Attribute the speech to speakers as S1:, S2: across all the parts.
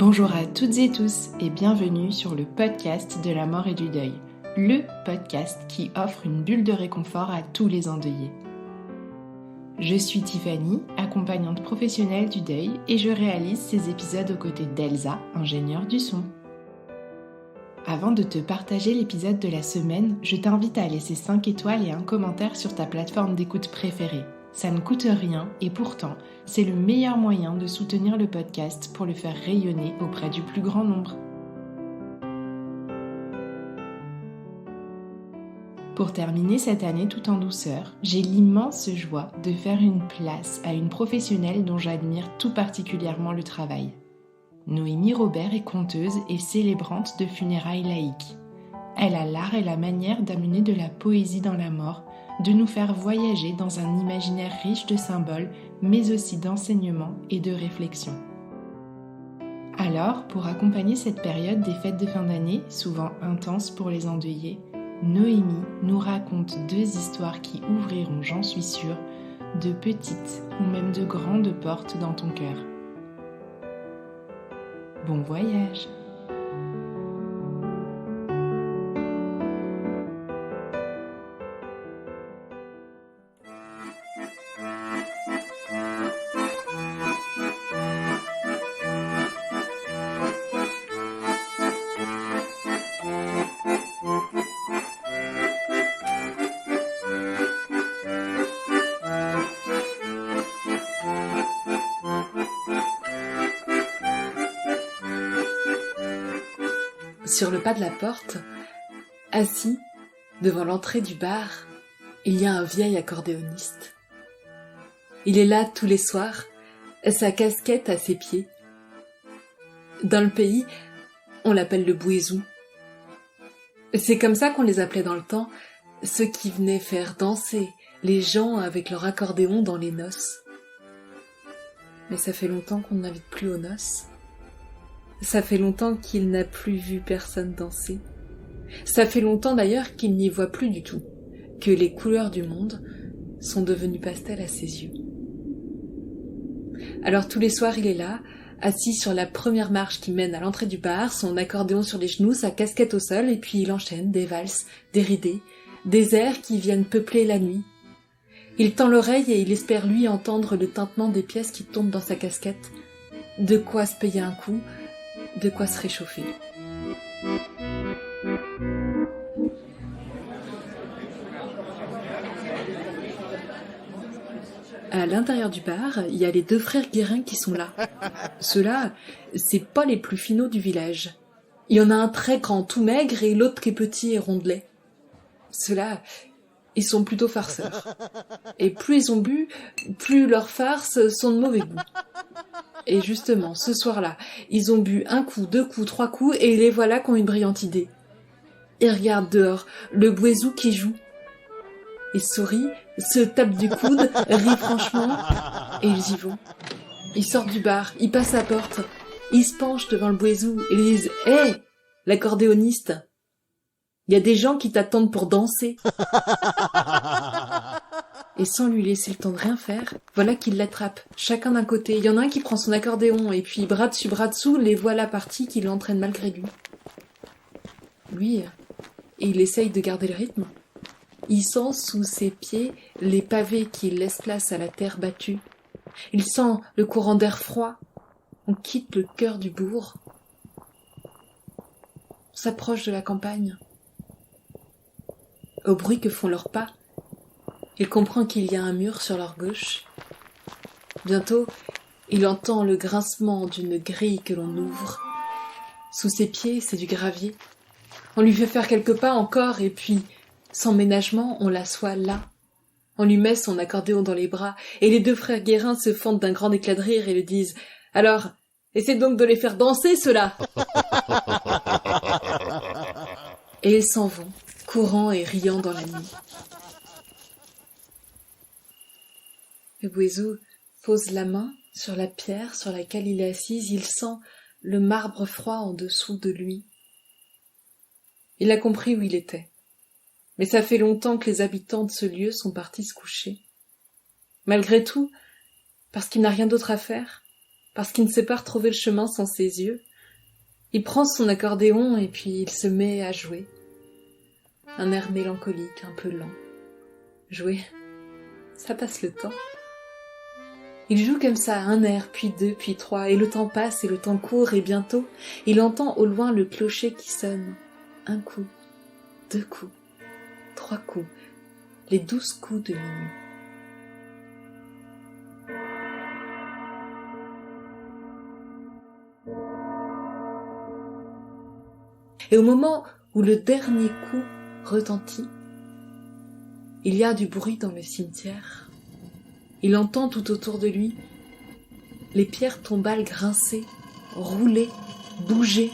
S1: Bonjour à toutes et tous et bienvenue sur le podcast de la mort et du deuil, le podcast qui offre une bulle de réconfort à tous les endeuillés. Je suis Tiffany, accompagnante professionnelle du deuil et je réalise ces épisodes aux côtés d'Elsa, ingénieure du son. Avant de te partager l'épisode de la semaine, je t'invite à laisser 5 étoiles et un commentaire sur ta plateforme d'écoute préférée. Ça ne coûte rien et pourtant, c'est le meilleur moyen de soutenir le podcast pour le faire rayonner auprès du plus grand nombre. Pour terminer cette année tout en douceur, j'ai l'immense joie de faire une place à une professionnelle dont j'admire tout particulièrement le travail. Noémie Robert est conteuse et célébrante de funérailles laïques. Elle a l'art et la manière d'amener de la poésie dans la mort, de nous faire voyager dans un imaginaire riche de symboles, mais aussi d'enseignements et de réflexion. Alors, pour accompagner cette période des fêtes de fin d'année, souvent intenses pour les endeuillés, Noémie nous raconte 2 histoires qui ouvriront, j'en suis sûre, de petites ou même de grandes portes dans ton cœur. Bon voyage!
S2: Sur le pas de la porte, assis devant l'entrée du bar, il y a un vieil accordéoniste. Il est là tous les soirs, sa casquette à ses pieds. Dans le pays, on l'appelle le bouézou. C'est comme ça qu'on les appelait dans le temps, ceux qui venaient faire danser les gens avec leur accordéon dans les noces. Mais ça fait longtemps qu'on n'invite plus aux noces. Ça fait longtemps qu'il n'a plus vu personne danser. Ça fait longtemps d'ailleurs qu'il n'y voit plus du tout, que les couleurs du monde sont devenues pastel à ses yeux. Alors tous les soirs il est là, assis sur la première marche qui mène à l'entrée du bar, son accordéon sur les genoux, sa casquette au sol, et puis il enchaîne des valses, des ridés, des airs qui viennent peupler la nuit. Il tend l'oreille et il espère lui entendre le tintement des pièces qui tombent dans sa casquette. De quoi se payer un coup, de quoi se réchauffer. À l'intérieur du bar, il y a les 2 frères Guérin qui sont là. Ceux-là, c'est pas les plus finauds du village. Il y en a un très grand, tout maigre, et l'autre qui est petit et rondelet. Ceux-là, ils sont plutôt farceurs. Et plus ils ont bu, plus leurs farces sont de mauvais goût. Et justement, ce soir-là, ils ont bu 1 coup, 2 coups, 3 coups, et les voilà qui ont une brillante idée. Ils regardent dehors, le bouézou qui joue. Ils sourient, se tapent du coude, rient franchement, et ils y vont. Ils sortent du bar, ils passent la porte, ils se penchent devant le bouézou, et ils disent « Hé, l'accordéoniste, il y a des gens qui t'attendent pour danser !» Et sans lui laisser le temps de rien faire, voilà qu'ils l'attrapent, chacun d'un côté. Il y en a un qui prend son accordéon, et puis bras dessus, bras dessous, les voilà partis qui l'entraînent malgré lui. Lui, il essaye de garder le rythme. Il sent sous ses pieds les pavés qui laissent place à la terre battue. Il sent le courant d'air froid. On quitte le cœur du bourg. On s'approche de la campagne. Au bruit que font leurs pas, il comprend qu'il y a un mur sur leur gauche. Bientôt, il entend le grincement d'une grille que l'on ouvre. Sous ses pieds, c'est du gravier. On lui fait faire quelques pas encore et puis, sans ménagement, on l'assoit là. On lui met son accordéon dans les bras et les 2 frères Guérin se fendent d'un grand éclat de rire et lui disent « Alors, essaie donc de les faire danser, ceux-là !» Et ils s'en vont, courant et riant dans la nuit. Le bouézou pose la main sur la pierre sur laquelle il est assis. Il sent le marbre froid en dessous de lui. Il a compris où il était. Mais ça fait longtemps que les habitants de ce lieu sont partis se coucher. Malgré tout, parce qu'il n'a rien d'autre à faire, parce qu'il ne sait pas retrouver le chemin sans ses yeux, Il prend son accordéon et puis il se met à jouer. Un air mélancolique, un peu lent. Jouer, ça passe le temps. Il joue comme ça, un air, puis deux, puis trois, et le temps passe, et le temps court, et bientôt, il entend au loin le clocher qui sonne. Un coup, 2 coups, 3 coups, les 12 coups de minuit. Et au moment où le dernier coup retentit, il y a du bruit dans le cimetière. Il entend tout autour de lui les pierres tombales grincer, rouler, bouger.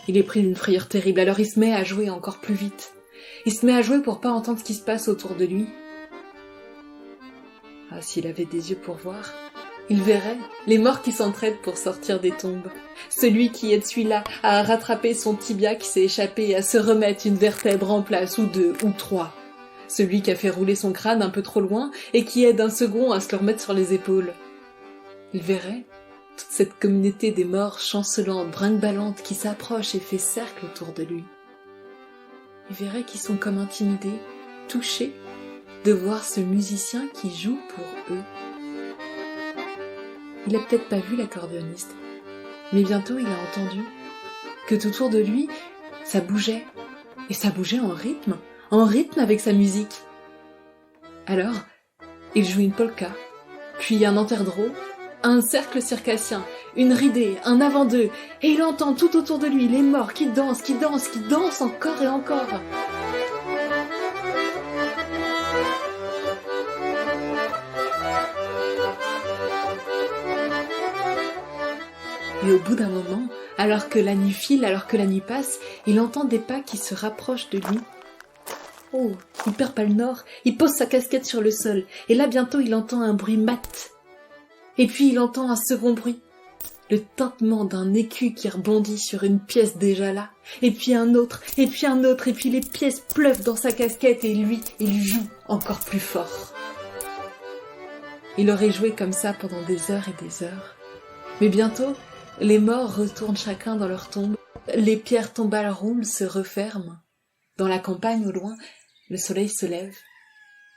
S2: Il est pris d'une frayeur terrible, alors il se met à jouer encore plus vite. Il se met à jouer pour pas entendre ce qui se passe autour de lui. Ah, s'il avait des yeux pour voir, il verrait les morts qui s'entraident pour sortir des tombes. Celui qui aide celui-là à rattraper son tibia qui s'est échappé et à se remettre une vertèbre en place, ou 2, ou 3. Celui qui a fait rouler son crâne un peu trop loin et qui aide un second à se le remettre sur les épaules. Il verrait toute cette communauté des morts chancelante, brinque-ballante qui s'approche et fait cercle autour de lui. Il verrait qu'ils sont comme intimidés, touchés de voir ce musicien qui joue pour eux. Il a peut-être pas vu l'accordéoniste, mais bientôt il a entendu que tout autour de lui, ça bougeait, et ça bougeait en rythme avec sa musique. Alors, il joue une polka, puis un enterdro, un cercle circassien, une ridée, un avant-deux, et il entend tout autour de lui les morts qui dansent encore et encore. Et au bout d'un moment, alors que la nuit file, alors que la nuit passe, il entend des pas qui se rapprochent de lui. Oh, il perd pas le nord, il pose sa casquette sur le sol, et là bientôt il entend un bruit mat. Et puis il entend un second bruit, le tintement d'un écu qui rebondit sur une pièce déjà là, et puis un autre, et puis un autre, et puis les pièces pleuvent dans sa casquette, et lui, il joue encore plus fort. Il aurait joué comme ça pendant des heures et des heures. Mais bientôt, les morts retournent chacun dans leur tombe, les pierres tombales roulent, se referment. Dans la campagne au loin, le soleil se lève.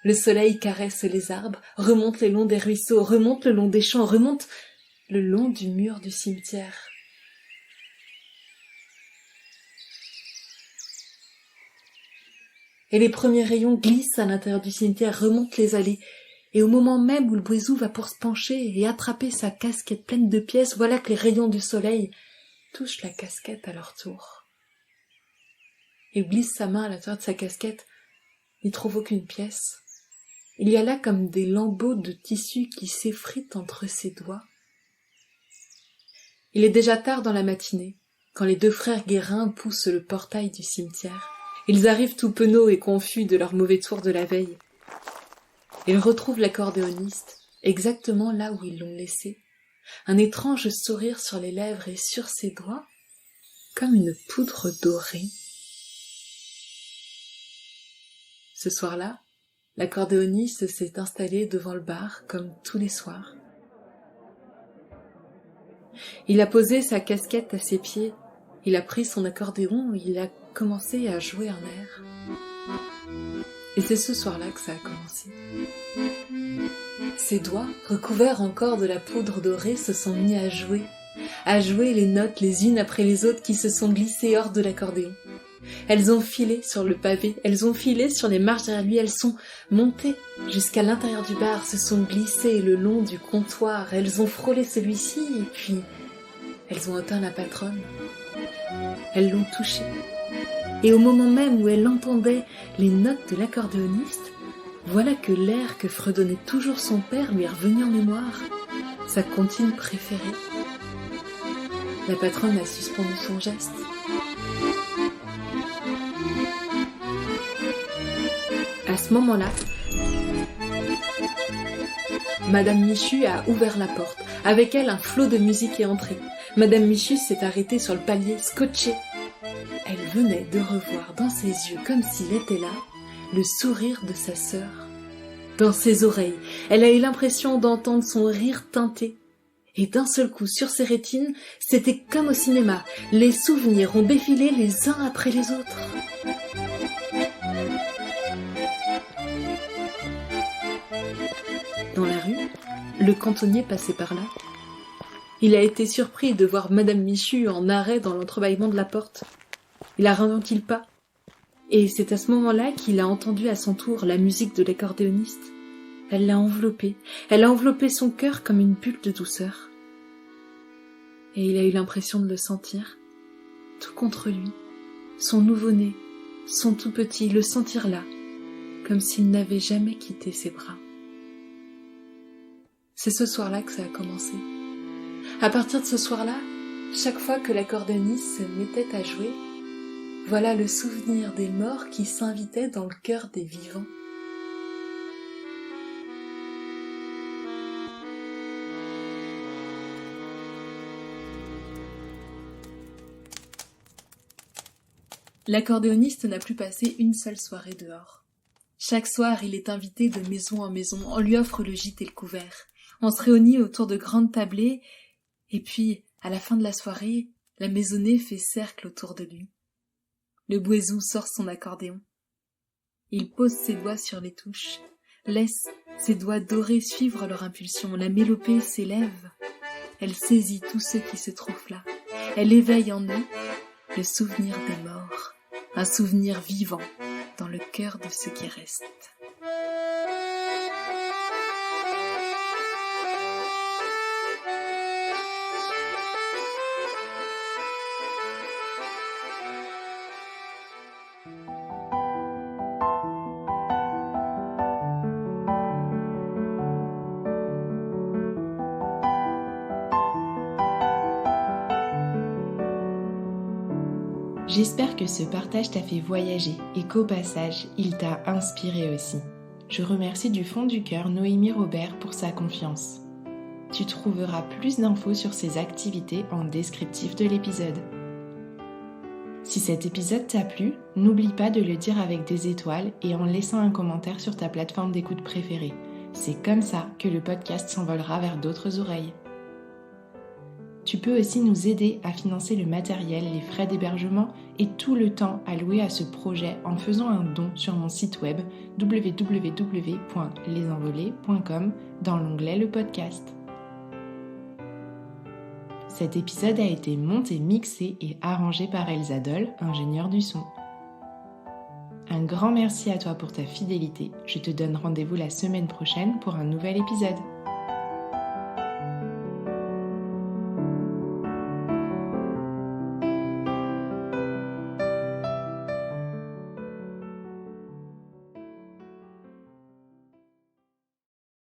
S2: Le soleil caresse les arbres, remonte le long des ruisseaux, remonte le long des champs, remonte le long du mur du cimetière. Et les premiers rayons glissent à l'intérieur du cimetière, remontent les allées. Et au moment même où le Bouézou va pour se pencher et attraper sa casquette pleine de pièces, voilà que les rayons du soleil touchent la casquette à leur tour. Il glisse sa main à l'intérieur de sa casquette, n'y trouve aucune pièce. Il y a là comme des lambeaux de tissu qui s'effritent entre ses doigts. Il est déjà tard dans la matinée, quand les 2 frères Guérin poussent le portail du cimetière. Ils arrivent tout penauds et confus de leur mauvais tour de la veille. Ils retrouvent l'accordéoniste, exactement là où ils l'ont laissé, un étrange sourire sur les lèvres et sur ses doigts, comme une poudre dorée. Ce soir-là, l'accordéoniste s'est installé devant le bar, comme tous les soirs. Il a posé sa casquette à ses pieds, il a pris son accordéon et il a commencé à jouer un air. Et c'est ce soir-là que ça a commencé. Ses doigts, recouverts encore de la poudre dorée, se sont mis à jouer les notes les unes après les autres qui se sont glissées hors de l'accordéon. Elles ont filé sur le pavé, elles ont filé sur les marches derrière lui, elles sont montées jusqu'à l'intérieur du bar, se sont glissées le long du comptoir, elles ont frôlé celui-ci et puis elles ont atteint la patronne. Elles l'ont touchée. Et au moment même où elle entendait les notes de l'accordéoniste, voilà que l'air que fredonnait toujours son père lui est revenu en mémoire, sa comptine préférée. La patronne a suspendu son geste. À ce moment-là, Madame Michu a ouvert la porte. Avec elle, un flot de musique est entré. Madame Michu s'est arrêtée sur le palier, scotchée. Elle venait de revoir dans ses yeux, comme s'il était là, le sourire de sa sœur. Dans ses oreilles, elle a eu l'impression d'entendre son rire teinté. Et d'un seul coup, sur ses rétines, c'était comme au cinéma. Les souvenirs ont défilé les uns après les autres. Dans la rue, le cantonnier passait par là. Il a été surpris de voir Madame Michu en arrêt dans l'entrebâillement de la porte. Il a ralenti le pas. Et c'est à ce moment-là qu'il a entendu à son tour la musique de l'accordéoniste. Elle l'a enveloppé. Elle a enveloppé son cœur comme une bulle de douceur. Et il a eu l'impression de le sentir, tout contre lui, son nouveau-né, son tout petit, le sentir là, comme s'il n'avait jamais quitté ses bras. C'est ce soir-là que ça a commencé. À partir de ce soir-là, chaque fois que l'accordéoniste se mettait à jouer, voilà le souvenir des morts qui s'invitaient dans le cœur des vivants. L'accordéoniste n'a plus passé une seule soirée dehors. Chaque soir, il est invité de maison en maison, on lui offre le gîte et le couvert. On se réunit autour de grandes tablées, et puis, à la fin de la soirée, la maisonnée fait cercle autour de lui. Le bouézou sort son accordéon. Il pose ses doigts sur les touches, laisse ses doigts dorés suivre leur impulsion. La mélopée s'élève. Elle saisit tous ceux qui se trouvent là. Elle éveille en eux le souvenir des morts, un souvenir vivant dans le cœur de ceux qui restent.
S1: J'espère que ce partage t'a fait voyager et qu'au passage, il t'a inspiré aussi. Je remercie du fond du cœur Noémie Robert pour sa confiance. Tu trouveras plus d'infos sur ses activités en descriptif de l'épisode. Si cet épisode t'a plu, n'oublie pas de le dire avec des étoiles et en laissant un commentaire sur ta plateforme d'écoute préférée. C'est comme ça que le podcast s'envolera vers d'autres oreilles. Tu peux aussi nous aider à financer le matériel, les frais d'hébergement et tout le temps alloué à ce projet en faisant un don sur mon site web www.lesenvolés.com dans l'onglet Le podcast. Cet épisode a été monté, mixé et arrangé par Elsa Doll, ingénieure du son. Un grand merci à toi pour ta fidélité. Je te donne rendez-vous la semaine prochaine pour un nouvel épisode.